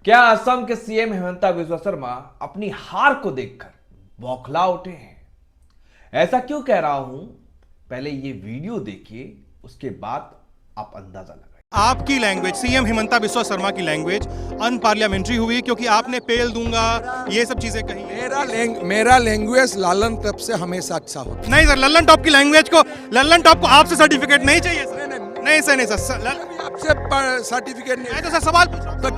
क्या असम के सीएम हेमंता बिस्वा शर्मा अपनी हार को देखकर बौखला उठे हैं? ऐसा क्यों कह रहा हूं, पहले ये वीडियो देखिए, उसके बाद आप अंदाजा लगाइए। आपकी लैंग्वेज, सीएम हिमंता बिस्वा शर्मा की लैंग्वेज अनपार्लियामेंट्री हुई क्योंकि आपने पेल दूंगा ये सब चीजें कही। मेरा लैंग्वेज लालन टॉप से हमेशा अच्छा होता नहीं सर, लल्लन टॉप की लैंग्वेज को, लल्लन टॉप को आपसे सर्टिफिकेट नहीं चाहिए सर। है। नहीं सर, नहीं सर, अभी आपसे सर्टिफिकेट नहीं मैं तो सर सवाल पूछ रहा हूं। तो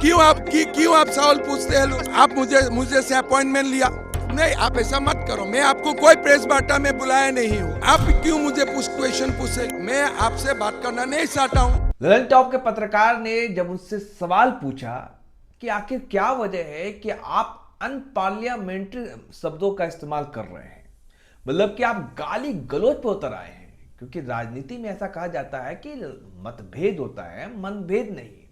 क्यों आप सवाल पूछते हैं? आप मुझे से अपॉइंटमेंट लिया नहीं? आप ऐसा मत करो। मैं आपको कोई प्रेस वार्ता में बुलाया नहीं हूँ। आप क्यों मुझे क्वेश्चन पूछे? मैं आपसे बात करना नहीं चाहता हूँ। ललन टॉप के पत्रकार ने जब उससे सवाल पूछा कि आखिर क्या वजह है कि आप अनपार्लियामेंट्री शब्दों का इस्तेमाल कर रहे हैं, मतलब कि आप गाली गलौज पे उतर आए हैं, क्योंकि राजनीति में ऐसा कहा जाता है कि मतभेद होता है, मनभेद नहीं।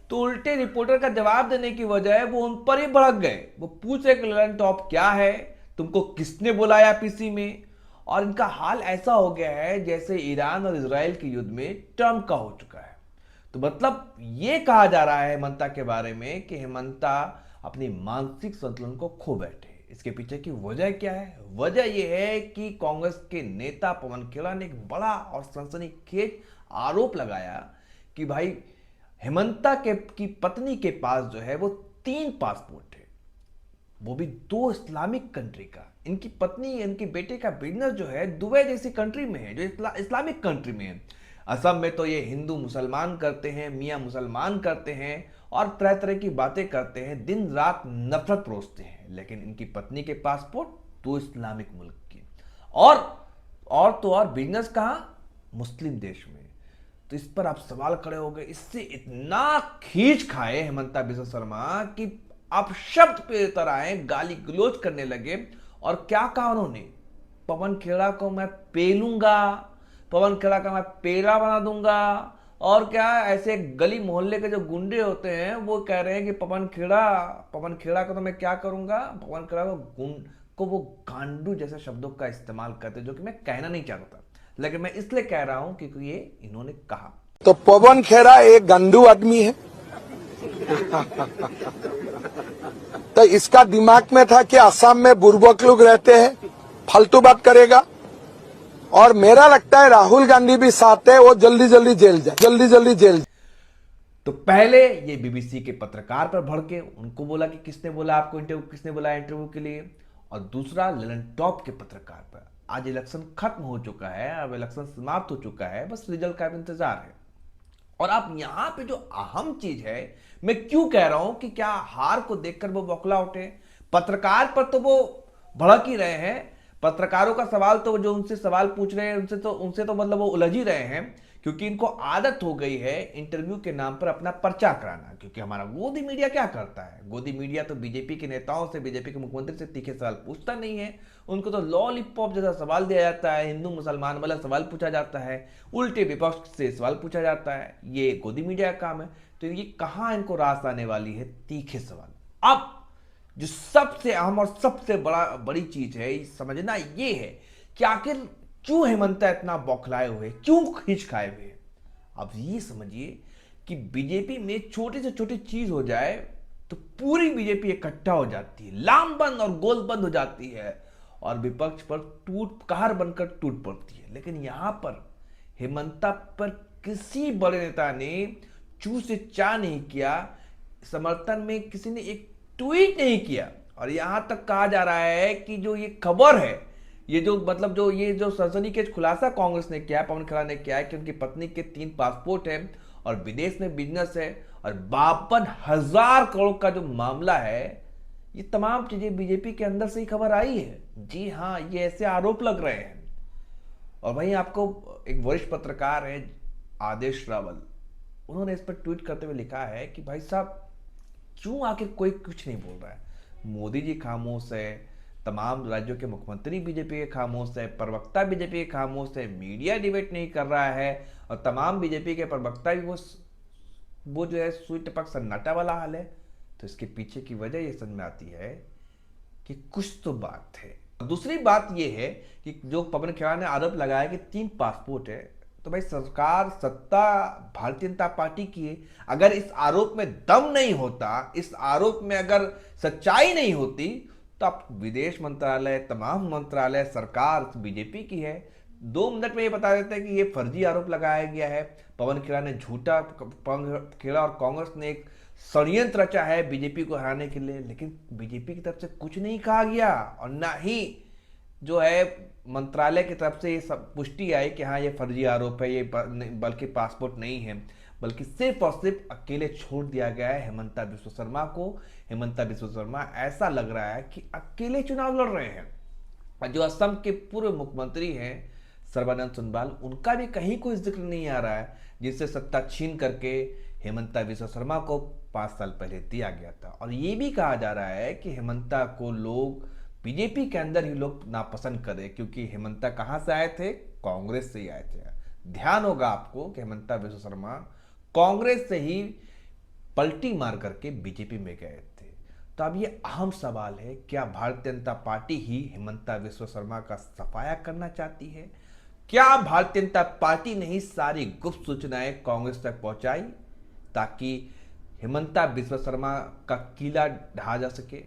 तो उल्टे रिपोर्टर का जवाब देने की वजह वो उन पर ही भड़क गए। वो पूछ रहे कि ललन टॉप क्या है, तुमको किसने बुलाया पीसी में? और इनका हाल ऐसा हो गया है जैसे ईरान और इजराइल के युद्ध में ट्रंप का हो चुका है। तो मतलब ये कहा जा रहा है हेमंता के बारे में कि हेमंता अपनी मानसिक संतुलन को खो बैठे। इसके पीछे की वजह क्या है? वजह यह है कि कांग्रेस के नेता पवन खेड़ा ने एक बड़ा और सनसनीखेज आरोप लगाया कि भाई हेमंता के की पत्नी के पास जो है वो 3 पासपोर्ट है, वो भी 2 इस्लामिक कंट्री का। इनकी पत्नी, इनके बेटे का बिजनेस जो है दुबई जैसी कंट्री में है, जो इस्लामिक कंट्री में है। असम में तो ये हिंदू मुसलमान करते हैं, मियाँ मुसलमान करते हैं और तरह तरह की बातें करते हैं, दिन रात नफरत परोसते हैं। लेकिन इनकी पत्नी के पासपोर्ट 2 इस्लामिक मुल्क की, और तो और बिजनेस कहाँ? मुस्लिम देश में। तो इस पर आप सवाल खड़े हो गए। इससे इतना खींच खाए हेमंता बिस्वा शर्मा कि आप शब्द पे उतर आए, गाली गलौज करने लगे। और क्या कहा उन्होंने? पवन खेड़ा को मैं पेलूंगा, पवन खेड़ा का मैं पेड़ा बना दूंगा। और क्या, ऐसे गली मोहल्ले के जो गुंडे होते हैं वो कह रहे हैं कि पवन खेड़ा को तो मैं क्या करूंगा, पवन खेड़ा को वो गांडू जैसे शब्दों का इस्तेमाल करते हैं, जो कि मैं कहना नहीं चाहता था, लेकिन मैं इसलिए कह रहा हूं क्योंकि ये इन्होंने कहा। तो पवन खेड़ा एक गंडू आदमी है। तो इसका दिमाग में था कि असम में बुर्बक लोग रहते हैं, फालतू बात करेगा। और मेरा लगता है राहुल गांधी भी साथ है, वो जल्दी जल्दी जेल। तो पहले ये बीबीसी के पत्रकार पर भड़के, उनको बोला कि किसने बोला आपको इंटरव्यू, किसने बोला इंटरव्यू के लिए। और दूसरा ललन टॉप के पत्रकार पर। आज इलेक्शन खत्म हो चुका है, अब इलेक्शन समाप्त हो चुका है, बस रिजल्ट का भी इंतजार है। और आप यहां पे जो अहम चीज है, मैं क्यों कह रहा हूं कि क्या हार को देखकर वो बौखला उठे? पत्रकार पर तो वो भड़क ही रहे हैं। पत्रकारों का सवाल तो जो उनसे सवाल पूछ रहे हैं उनसे तो मतलब वो उलझ ही रहे हैं, क्योंकि इनको आदत हो गई है इंटरव्यू के नाम पर अपना पर्चा कराना। क्योंकि हमारा गोदी मीडिया क्या करता है? गोदी मीडिया तो बीजेपी के नेताओं से, बीजेपी के मुख्यमंत्री से तीखे सवाल पूछता नहीं है। उनको तो लॉलीपॉप जैसा सवाल दिया जाता है, हिंदू मुसलमान वाला सवाल पूछा जाता है, उल्टे विपक्ष से सवाल पूछा जाता है। ये गोदी मीडिया का काम है। तो ये कहां इनको रास आने वाली है तीखे सवाल। अब जो सबसे अहम और सबसे बड़ी चीज है समझना, ये है कि आखिर क्यों हेमंता इतना बौखलाए हुए, क्यों खींच खाए हुए? अब ये समझिए कि बीजेपी में छोटी से छोटी चीज हो जाए तो पूरी बीजेपी इकट्ठा हो जाती है, लामबंद और गोलबंद हो जाती है, और विपक्ष पर कहर बनकर टूट पड़ती है। लेकिन यहां पर हेमंता पर किसी बड़े नेता ने चू से चा नहीं किया, समर्थन में किसी ने एक ट्वीट नहीं किया। और यहां तक कहा जा रहा है कि जो ये खबर है, ये जो सनसनीखेज खुलासा कांग्रेस ने किया, पवन खेड़ा ने किया है कि उनकी पत्नी के 3 पासपोर्ट है और विदेश में बिजनेस है और 52,000 करोड़ का जो मामला है, ये तमाम चीजें बीजेपी के अंदर से ही खबर आई है। जी हाँ, ये ऐसे आरोप लग रहे हैं। और वहीं आपको एक वरिष्ठ पत्रकार है आदेश रावल, उन्होंने इस पर ट्वीट करते हुए लिखा है कि भाई साहब, क्यों आखिर कोई कुछ नहीं बोल रहा है? मोदी जी खामोश है, तमाम राज्यों के मुख्यमंत्री बीजेपी के खामोश है, प्रवक्ता बीजेपी के खामोश है, मीडिया डिबेट नहीं कर रहा है, और तमाम बीजेपी के प्रवक्ता भी वो जो है सुई टपक सन्नाटा वाला हाल है। तो इसके पीछे की वजह ये समझ में आती है कि कुछ तो बात है। दूसरी बात यह है कि जो पवन खेड़ा ने आरोप लगाया कि 3 पासपोर्ट है, तो भाई सरकार सत्ता भारतीय जनता पार्टी की है। अगर इस आरोप में दम नहीं होता, इस आरोप में अगर सच्चाई नहीं होती, तो अब विदेश मंत्रालय, तमाम मंत्रालय, सरकार बीजेपी की है। 2 मिनट में ये बता देते हैं कि ये फर्जी आरोप लगाया गया है, पवन खेड़ा ने झूठा, पवन खेड़ा और कांग्रेस ने एक षड्यंत्र रचा है बीजेपी को हराने के लिए। लेकिन बीजेपी की तरफ से कुछ नहीं कहा गया और ना ही जो है मंत्रालय की तरफ से ये सब पुष्टि आई कि हाँ ये फर्जी आरोप है, ये बल्कि पासपोर्ट नहीं है, बल्कि सिर्फ और सिर्फ अकेले छोड़ दिया गया है हेमंता बिस्वा शर्मा को। हेमंता बिस्वा शर्मा ऐसा लग रहा है कि अकेले चुनाव लड़ रहे हैं। और जो असम के पूर्व मुख्यमंत्री हैं सर्बानंद सोनोवाल, उनका भी कहीं कोई जिक्र नहीं आ रहा है, जिससे सत्ता छीन करके हेमंता बिस्वा शर्मा को 5 साल पहले दिया गया था। और ये भी कहा जा रहा है कि हेमंता को लोग बीजेपी के अंदर ही लोग नापसंद करे, क्योंकि हेमंता कहां से आए थे? कांग्रेस से ही आए थे। ध्यान होगा आपको कि हेमंता बिस्वा शर्मा कांग्रेस से ही पलटी मार करके बीजेपी में गए थे। तो अब ये अहम सवाल है, क्या भारतीय जनता पार्टी ही हेमंता बिस्वा शर्मा का सफाया करना चाहती है? क्या भारतीय जनता पार्टी ने ही सारी गुप्त सूचनाएं कांग्रेस तक पहुंचाई ताकि हेमंता बिस्वा शर्मा का किला ढहा जा सके,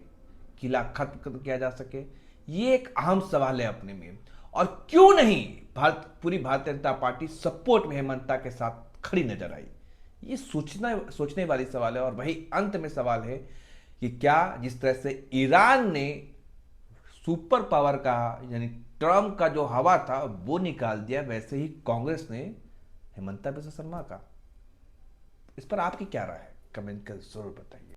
किला खत्म किया जा सके? ये एक अहम सवाल है अपने में। और क्यों नहीं पूरी भारतीय जनता पार्टी सपोर्ट में हेमंता के साथ खड़ी नजर आई? ये सोचने वाली सवाल है। और वही अंत में सवाल है कि क्या जिस तरह से ईरान ने सुपर पावर का, यानी ट्रम्प का जो हवा था वो निकाल दिया, वैसे ही कांग्रेस ने हेमंता बिस्वा शर्मा का। इस पर आपकी क्या राय है? कमेंट कर जरूर बताइए।